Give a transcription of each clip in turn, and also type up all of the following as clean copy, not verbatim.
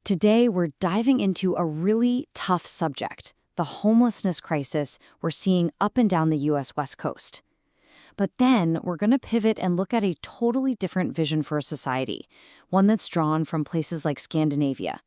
Today, we're diving into a really tough subject, the homelessness crisis we're seeing up and down the U.S. West Coast. But then we're going to pivot and look at a totally different vision for a society, one that's drawn from places like Scandinavia.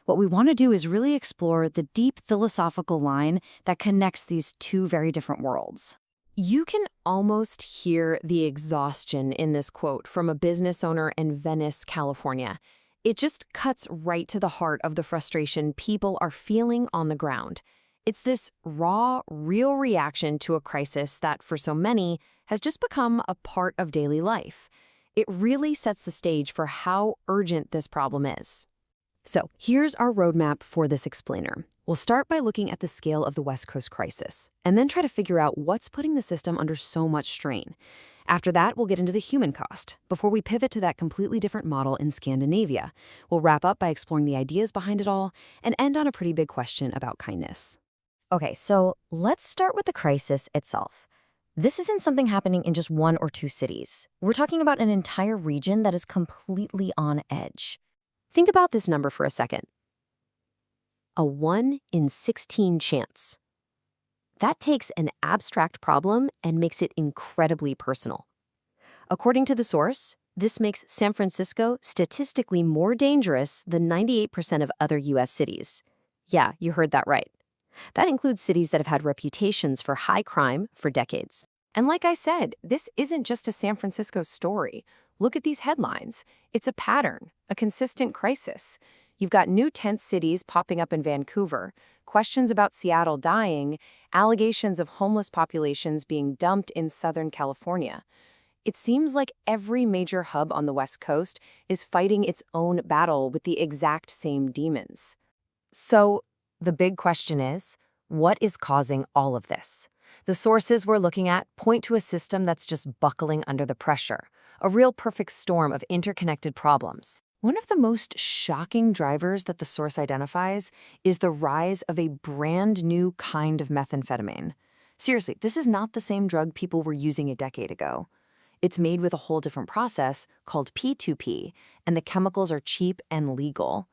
What we want to do is really explore the deep philosophical line that connects these two very different worlds. You can almost hear the exhaustion in this quote from a business owner in Venice, California. It just cuts right to the heart of the frustration people are feeling on the ground. It's this raw, real reaction to a crisis that, for so many, has just become a part of daily life. It really sets the stage for how urgent this problem is. So, here's our roadmap for this explainer. We'll start by looking at the scale of the West Coast crisis, and then try to figure out what's putting the system under so much strain. After that, we'll get into the human cost, before we pivot to that completely different model in Scandinavia. We'll wrap up by exploring the ideas behind it all, and end on a pretty big question about kindness. Okay, so let's start with the crisis itself. This isn't something happening in just one or two cities. We're talking about an entire region that is completely on edge. Think about this number for a second. A 1 in 16 chance. That takes an abstract problem and makes it incredibly personal. According to the source, this makes San Francisco statistically more dangerous than 98% of other U.S. cities. Yeah, you heard that right. That includes cities that have had reputations for high crime for decades. And like I said, this isn't just a San Francisco story. Look at these headlines. It's a pattern, a consistent crisis. You've got new tent cities popping up in Vancouver, questions about Seattle dying, allegations of homeless populations being dumped in Southern California. It seems like every major hub on the West Coast is fighting its own battle with the exact same demons. So, the big question is, what is causing all of this? The sources we're looking at point to a system that's just buckling under the pressure, a real perfect storm of interconnected problems. One of the most shocking drivers that the source identifies is the rise of a brand new kind of methamphetamine. Seriously, this is not the same drug people were using a decade ago. It's made with a whole different process called P2P, and the chemicals are cheap and legal.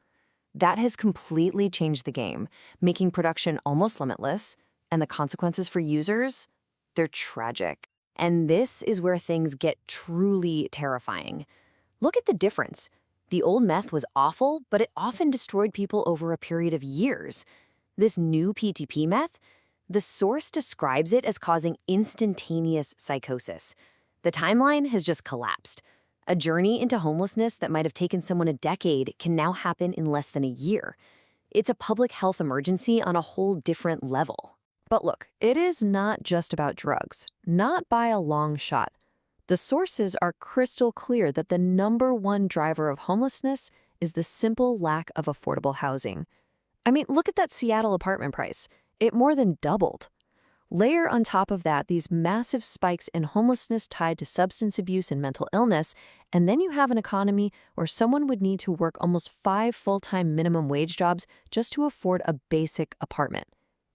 That has completely changed the game, making production almost limitless, and the consequences for users, they're tragic. And this is where things get truly terrifying. Look at the difference. The old meth was awful, but it often destroyed people over a period of years. This new PTP meth, the source describes it as causing instantaneous psychosis. The timeline has just collapsed. A journey into homelessness that might have taken someone a decade can now happen in less than a year. It's a public health emergency on a whole different level. But look, it is not just about drugs, not by a long shot. The sources are crystal clear that the #1 driver of homelessness is the simple lack of affordable housing. I mean, look at that Seattle apartment price. It more than doubled. Layer on top of that these massive spikes in homelessness tied to substance abuse and mental illness, and then you have an economy where someone would need to work almost 5 full-time minimum wage jobs just to afford a basic apartment.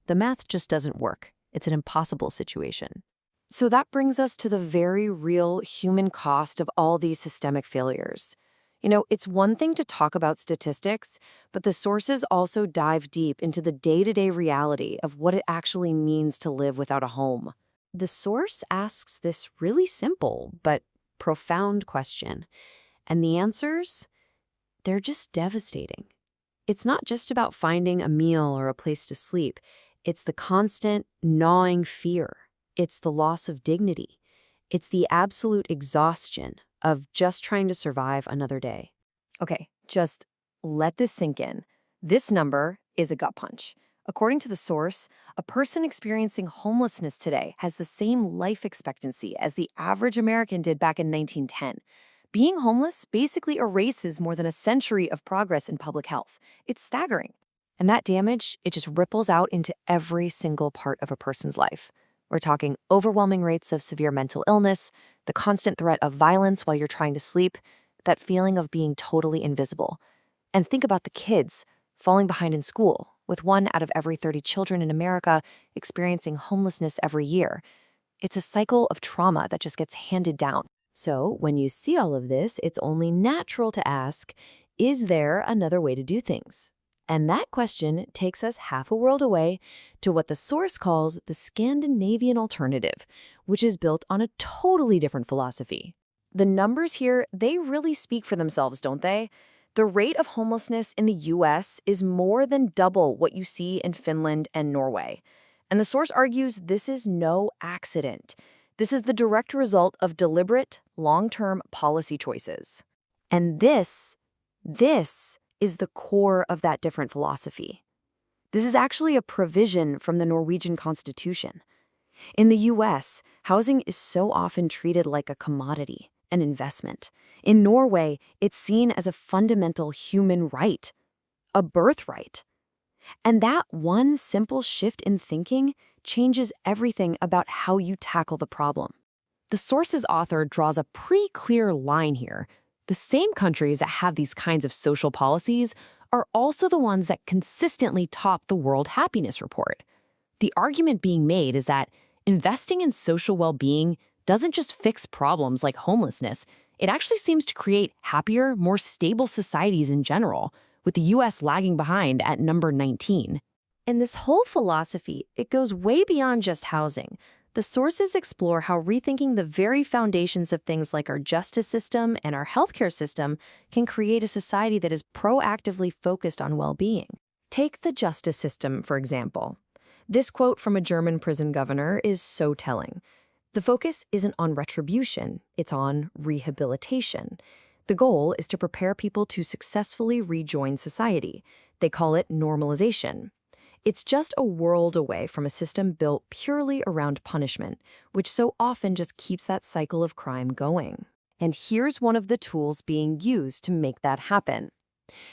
The math just doesn't work. It's an impossible situation. So that brings us to the very real human cost of all these systemic failures. You know, it's one thing to talk about statistics, but the sources also dive deep into the day-to-day reality of what it actually means to live without a home. The source asks this really simple but profound question, and the answers, they're just devastating. It's not just about finding a meal or a place to sleep. It's the constant, gnawing fear. It's the loss of dignity. It's the absolute exhaustion of just trying to survive another day. Okay, just let this sink in. This number is a gut punch. According to the source, a person experiencing homelessness today has the same life expectancy as the average American did back in 1910. Being homeless basically erases more than a century of progress in public health. It's staggering. And that damage, it just ripples out into every single part of a person's life. We're talking overwhelming rates of severe mental illness, the constant threat of violence while you're trying to sleep, that feeling of being totally invisible. And think about the kids falling behind in school, with 1 out of every 30 children in America experiencing homelessness every year. It's a cycle of trauma that just gets handed down. So when you see all of this, it's only natural to ask, Is there another way to do things? And that question takes us half a world away to what the source calls the Scandinavian alternative, which is built on a totally different philosophy. The numbers here, they really speak for themselves, don't they? The rate of homelessness in the US is more than double what you see in Finland and Norway. And the source argues this is no accident. This is the direct result of deliberate, long-term policy choices. And this is the core of that different philosophy. This is actually a provision from the Norwegian Constitution. In the US, housing is so often treated like a commodity, an investment. In Norway, it's seen as a fundamental human right, a birthright. And that one simple shift in thinking changes everything about how you tackle the problem. The source's author draws a pretty clear line here. The same countries that have these kinds of social policies are also the ones that consistently top the World Happiness Report. The argument being made is that investing in social well-being doesn't just fix problems like homelessness, it actually seems to create happier, more stable societies in general, with the US lagging behind at number 19. And this whole philosophy, it goes way beyond just housing. The sources explore how rethinking the very foundations of things like our justice system and our healthcare system can create a society that is proactively focused on well-being. Take the justice system, for example. This quote from a German prison governor is so telling. The focus isn't on retribution, it's on rehabilitation. The goal is to prepare people to successfully rejoin society. They call it normalization. It's just a world away from a system built purely around punishment, which so often just keeps that cycle of crime going. And here's one of the tools being used to make that happen.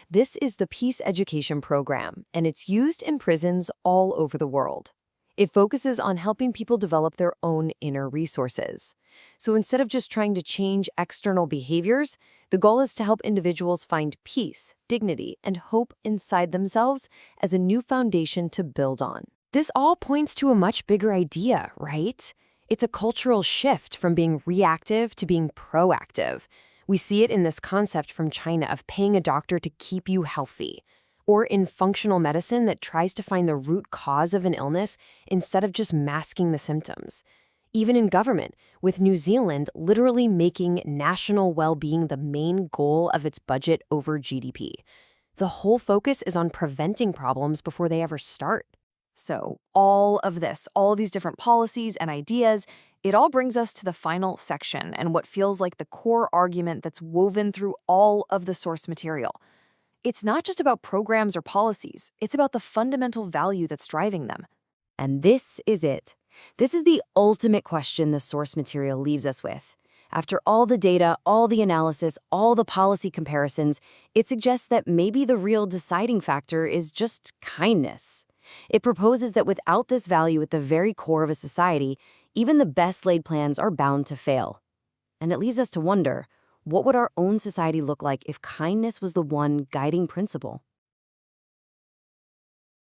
This is the Peace Education Program, and it's used in prisons all over the world. It focuses on helping people develop their own inner resources. So instead of just trying to change external behaviors, the goal is to help individuals find peace, dignity, and hope inside themselves as a new foundation to build on. This all points to a much bigger idea, right? It's a cultural shift from being reactive to being proactive. We see it in this concept from China of paying a doctor to keep you healthy, or in functional medicine that tries to find the root cause of an illness instead of just masking the symptoms. Even in government, with New Zealand literally making national well-being the main goal of its budget over GDP. The whole focus is on preventing problems before they ever start. So all of this, all these different policies and ideas, it all brings us to the final section and what feels like the core argument that's woven through all of the source material. It's not just about programs or policies, it's about the fundamental value that's driving them. And this is it. This is the ultimate question the source material leaves us with. After all the data, all the analysis, all the policy comparisons, it suggests that maybe the real deciding factor is just kindness. It proposes that without this value at the very core of a society, even the best laid plans are bound to fail. And it leaves us to wonder, what would our own society look like if kindness was the one guiding principle?